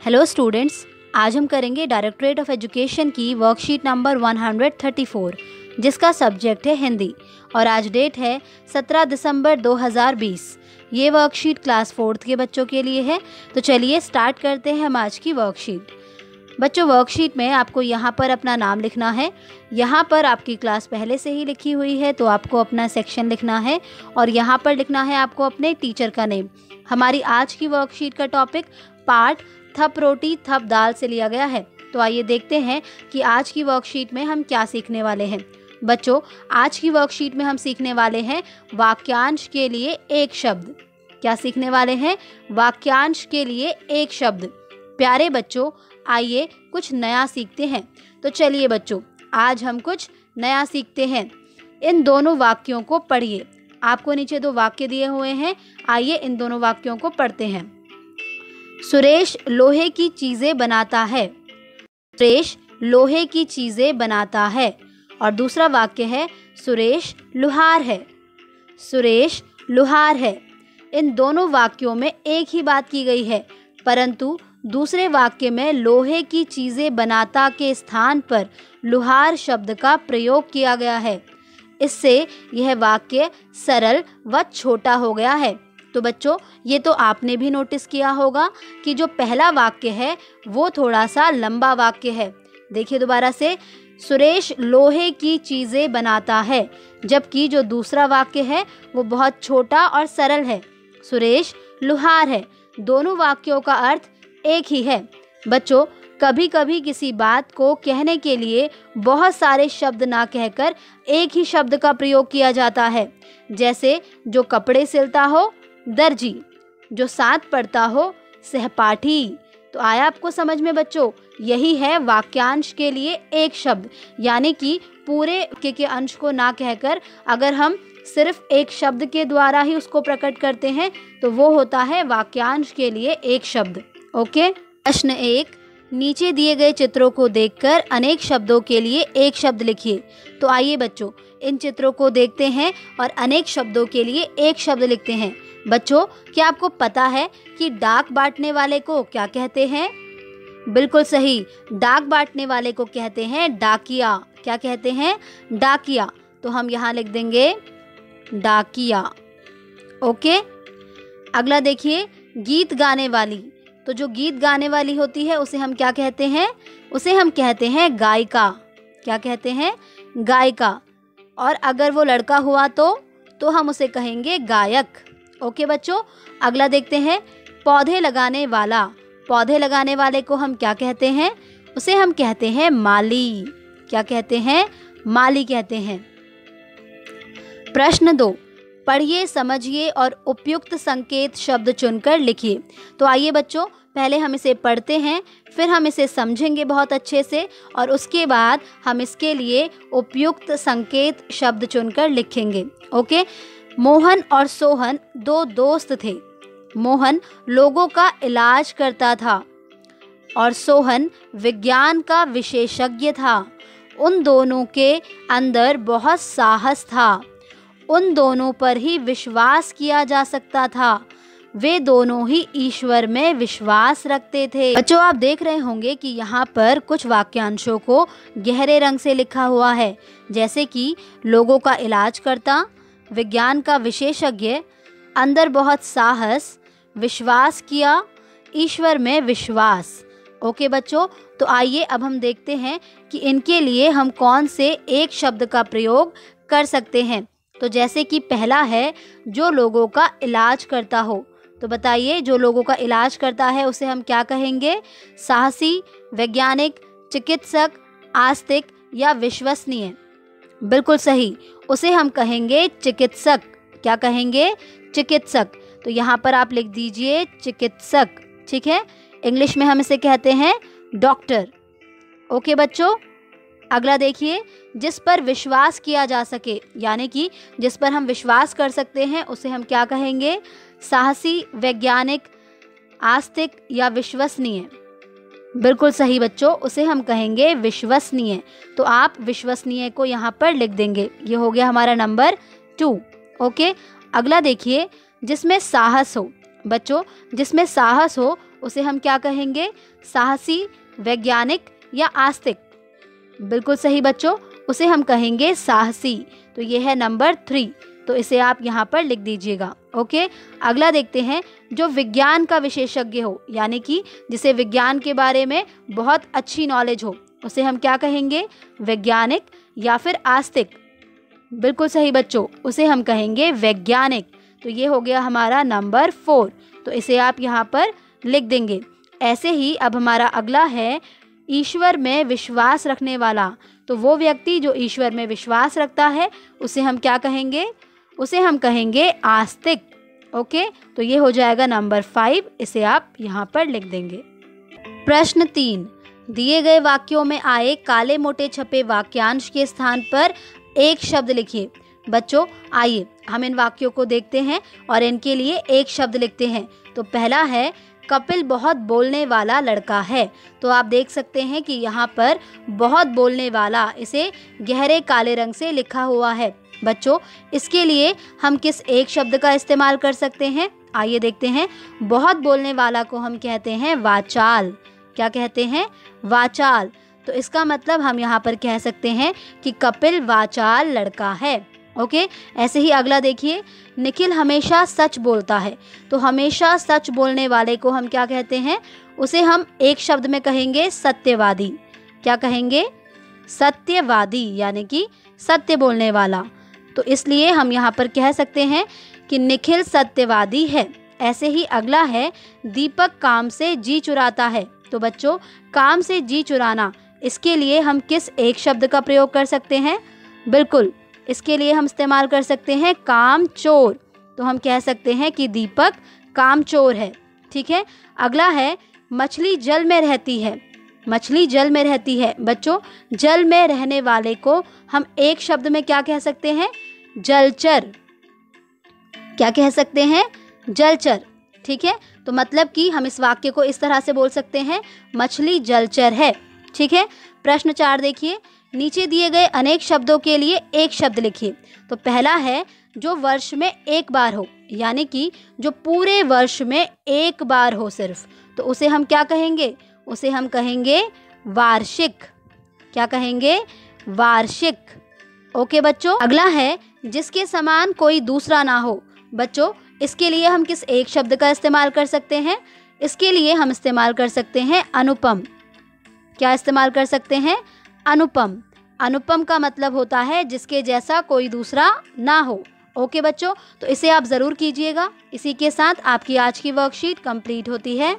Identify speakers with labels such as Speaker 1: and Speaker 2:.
Speaker 1: Hello students, आज हम करेंगे डायरेक्टरेट ऑफ एजुकेशन की वर्कशीट नंबर 134 जिसका सब्जेक्ट है हिंदी और आज डेट है 17 दिसंबर 2020। ये वर्कशीट क्लास 4th के बच्चों के लिए है। तो चलिए स्टार्ट करते हैं हम आज की वर्कशीट। बच्चों, वर्कशीट में आपको यहाँ पर अपना नाम लिखना है। यहाँ पर आपकी क्लास पहले से ही लिखी हुई है तो आपको अपना सेक्शन लिखना है और यहाँ पर लिखना है आपको अपने टीचर का नेम। हमारी आज की वर्कशीट का टॉपिक पाठ थप रोटी थप दाल से लिया गया है। तो आइए देखते हैं कि आज की वर्कशीट में हम क्या सीखने वाले हैं। बच्चों, आज की वर्कशीट में हम सीखने वाले हैं वाक्यांश के लिए एक शब्द। क्या सीखने वाले हैं? वाक्यांश के लिए एक शब्द। प्यारे बच्चों, आइए कुछ नया सीखते हैं। तो चलिए बच्चों, आज हम कुछ नया सीखते हैं। इन दोनों वाक्यों को पढ़िए। आपको नीचे 2 वाक्य दिए हुए हैं, आइए इन दोनों वाक्यों को पढ़ते हैं। सुरेश लोहे की चीज़ें बनाता है। सुरेश लोहे की चीज़ें बनाता है। और दूसरा वाक्य है सुरेश लुहार है। सुरेश लुहार है। इन दोनों वाक्यों में एक ही बात की गई है, परंतु दूसरे वाक्य में लोहे की चीज़ें बनाता के स्थान पर लुहार शब्द का प्रयोग किया गया है। इससे यह वाक्य सरल व छोटा हो गया है। तो बच्चों, ये तो आपने भी नोटिस किया होगा कि जो पहला वाक्य है वो थोड़ा सा लंबा वाक्य है। देखिए दोबारा से, सुरेश लोहे की चीज़ें बनाता है, जबकि जो दूसरा वाक्य है वो बहुत छोटा और सरल है। सुरेश लुहार है। दोनों वाक्यों का अर्थ एक ही है। बच्चों, कभी कभी किसी बात को कहने के लिए बहुत सारे शब्द ना कहकर एक ही शब्द का प्रयोग किया जाता है। जैसे जो कपड़े सिलता हो दर्जी, जो साथ पढ़ता हो सहपाठी। तो आया आपको समझ में बच्चों? यही है वाक्यांश के लिए एक शब्द, यानी कि पूरे के अंश को ना कहकर अगर हम सिर्फ एक शब्द के द्वारा ही उसको प्रकट करते हैं तो वो होता है वाक्यांश के लिए एक शब्द। ओके। प्रश्न 1, नीचे दिए गए चित्रों को देखकर अनेक शब्दों के लिए एक शब्द लिखिए। तो आइए बच्चों, इन चित्रों को देखते हैं और अनेक शब्दों के लिए एक शब्द लिखते हैं। बच्चों, क्या आपको पता है कि डाक बांटने वाले को क्या कहते हैं? बिल्कुल सही, डाक बांटने वाले को कहते हैं डाकिया। क्या कहते हैं? डाकिया। तो हम यहाँ लिख देंगे डाकिया। ओके। अगला देखिए, गीत गाने वाली। तो जो गीत गाने वाली होती है उसे हम क्या कहते हैं? उसे हम कहते हैं गायिका। क्या कहते हैं? गायिका। और अगर वो लड़का हुआ तो हम उसे कहेंगे गायक। ओके बच्चों। अगला देखते हैं, पौधे लगाने वाला। पौधे लगाने वाले को हम क्या कहते हैं? उसे हम कहते हैं माली। क्या कहते हैं? माली कहते हैं। प्रश्न 2, पढ़िए, समझिए और उपयुक्त संकेत शब्द चुनकर लिखिए। तो आइए बच्चों, पहले हम इसे पढ़ते हैं, फिर हम इसे समझेंगे बहुत अच्छे से और उसके बाद हम इसके लिए उपयुक्त संकेत शब्द चुनकर लिखेंगे। ओके। मोहन और सोहन 2 दोस्त थे। मोहन लोगों का इलाज करता था और सोहन विज्ञान का विशेषज्ञ था। उन दोनों के अंदर बहुत साहस था। उन दोनों पर ही विश्वास किया जा सकता था। वे दोनों ही ईश्वर में विश्वास रखते थे। बच्चों, आप देख रहे होंगे कि यहाँ पर कुछ वाक्यांशों को गहरे रंग से लिखा हुआ है, जैसे कि लोगों का इलाज करता, विज्ञान का विशेषज्ञ, अंदर बहुत साहस, विश्वास किया, ईश्वर में विश्वास। ओके बच्चों, तो आइए अब हम देखते हैं कि इनके लिए हम कौन से एक शब्द का प्रयोग कर सकते हैं। तो जैसे कि पहला है जो लोगों का इलाज करता हो। तो बताइए, जो लोगों का इलाज करता है उसे हम क्या कहेंगे? साहसी, वैज्ञानिक, चिकित्सक, आस्तिक या विश्वसनीय? बिल्कुल सही, उसे हम कहेंगे चिकित्सक। क्या कहेंगे? चिकित्सक। तो यहाँ पर आप लिख दीजिए चिकित्सक। ठीक है। इंग्लिश में हम इसे कहते हैं डॉक्टर। ओके बच्चों। अगला देखिए, जिस पर विश्वास किया जा सके, यानी कि जिस पर हम विश्वास कर सकते हैं उसे हम क्या कहेंगे? साहसी, वैज्ञानिक, आस्तिक या विश्वसनीय? बिल्कुल सही बच्चों, उसे हम कहेंगे विश्वसनीय। तो आप विश्वसनीय को यहाँ पर लिख देंगे। ये हो गया हमारा नंबर 2। ओके। अगला देखिए, जिसमें साहस हो। बच्चों, जिसमें साहस हो उसे हम क्या कहेंगे? साहसी, वैज्ञानिक या आस्तिक? बिल्कुल सही बच्चों, उसे हम कहेंगे साहसी। तो ये है नंबर 3, तो इसे आप यहाँ पर लिख दीजिएगा। ओके, अगला देखते हैं। जो विज्ञान का विशेषज्ञ हो, यानी कि जिसे विज्ञान के बारे में बहुत अच्छी नॉलेज हो, उसे हम क्या कहेंगे? वैज्ञानिक या फिर आस्तिक? बिल्कुल सही बच्चों, उसे हम कहेंगे वैज्ञानिक। तो ये हो गया हमारा नंबर 4, तो इसे आप यहाँ पर लिख देंगे। ऐसे ही अब हमारा अगला है ईश्वर में विश्वास रखने वाला। तो वो व्यक्ति जो ईश्वर में विश्वास रखता है, उसे हम क्या कहेंगे? उसे हम कहेंगे आस्तिक। ओके, तो ये हो जाएगा नंबर 5, इसे आप यहाँ पर लिख देंगे। प्रश्न 3, दिए गए वाक्यों में आए काले मोटे छपे वाक्यांश के स्थान पर एक शब्द लिखिए। बच्चों आइए हम इन वाक्यों को देखते हैं और इनके लिए एक शब्द लिखते हैं। तो पहला है कपिल बहुत बोलने वाला लड़का है। तो आप देख सकते हैं कि यहाँ पर बहुत बोलने वाला इसे गहरे काले रंग से लिखा हुआ है। बच्चों इसके लिए हम किस एक शब्द का इस्तेमाल कर सकते हैं? आइए देखते हैं। बहुत बोलने वाला को हम कहते हैं वाचाल। क्या कहते हैं? वाचाल। तो इसका मतलब हम यहाँ पर कह सकते हैं कि कपिल वाचाल लड़का है। ओके, ऐसे ही अगला देखिए। निखिल हमेशा सच बोलता है। तो हमेशा सच बोलने वाले को हम क्या कहते हैं? उसे हम एक शब्द में कहेंगे सत्यवादी। क्या कहेंगे? सत्यवादी, यानी कि सत्य बोलने वाला। तो इसलिए हम यहाँ पर कह सकते हैं कि निखिल सत्यवादी है। ऐसे ही अगला है दीपक काम से जी चुराता है। तो बच्चों काम से जी चुराना, इसके लिए हम किस एक शब्द का प्रयोग कर सकते हैं? बिल्कुल, इसके लिए हम इस्तेमाल कर सकते हैं काम चोर। तो हम कह सकते हैं कि दीपक काम चोर है। ठीक है, अगला है मछली जल में रहती है। मछली जल में रहती है। बच्चों जल में रहने वाले को हम एक शब्द में क्या कह सकते हैं? जलचर। क्या कह सकते हैं? जलचर। ठीक है, तो मतलब कि हम इस वाक्य को इस तरह से बोल सकते हैं, मछली जलचर है। ठीक है, प्रश्न 4 देखिए। नीचे दिए गए अनेक शब्दों के लिए एक शब्द लिखिए। तो पहला है जो वर्ष में एक बार हो, यानी कि जो पूरे वर्ष में एक बार हो सिर्फ। तो उसे हम क्या कहेंगे? उसे हम कहेंगे वार्षिक। क्या कहेंगे? वार्षिक। ओके बच्चों, अगला है जिसके समान कोई दूसरा ना हो। बच्चों इसके लिए हम किस एक शब्द का इस्तेमाल कर सकते हैं? इसके लिए हम इस्तेमाल कर सकते हैं अनुपम। क्या इस्तेमाल कर सकते हैं? अनुपम। अनुपम का मतलब होता है जिसके जैसा कोई दूसरा ना हो। ओके बच्चों, तो इसे आप ज़रूर कीजिएगा। इसी के साथ आपकी आज की वर्कशीट कंप्लीट होती है।